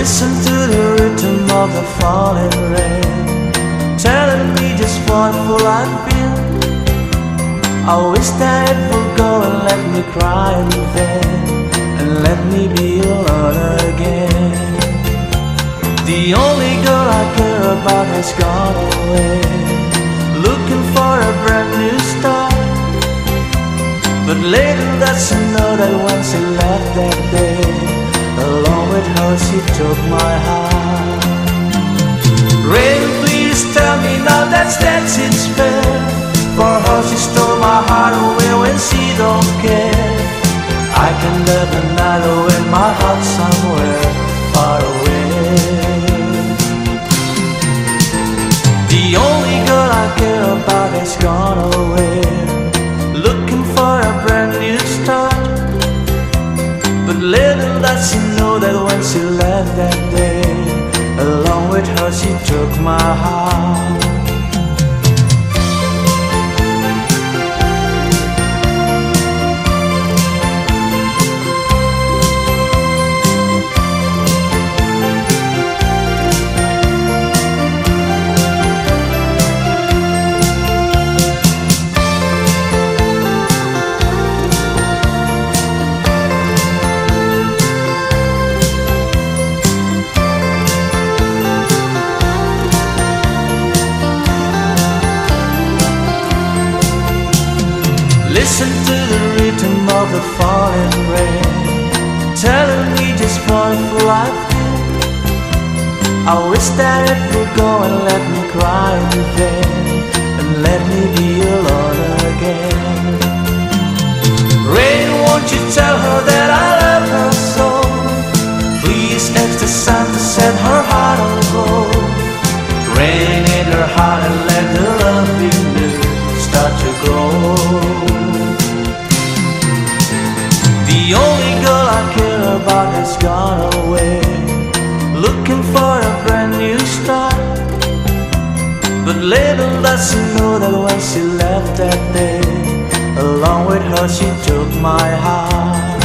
Listen to the rhythm of the falling rain, telling me just what fool I've been. I wish that it would go and let me cry in vain, and let me be alone again. The only girl I care about has gone away, looking for a brand new start. But little does she know that when she left that day, along with her she took my heart. Rain, please tell me now that it's fair. For her she stole my heart away when she don't care. I can live another with my heart somewhere far away. The only girl I care about has gone away, looking for a brand new start. But little does she know that when she left that day, along with her she took my heart. Listen to the rhythm of the falling rain, telling me just what a fool I've been. I wish that it would go and let me cry in vain, and let me be alone again. Rain, won't you tell her that I love her so? Please ask the sun to set her heart on gold. Rain in her heart and let the love be new start to grow. The only girl I care about has gone away, looking for a brand new start. But little does she know that when she left that day, along with her she took my heart.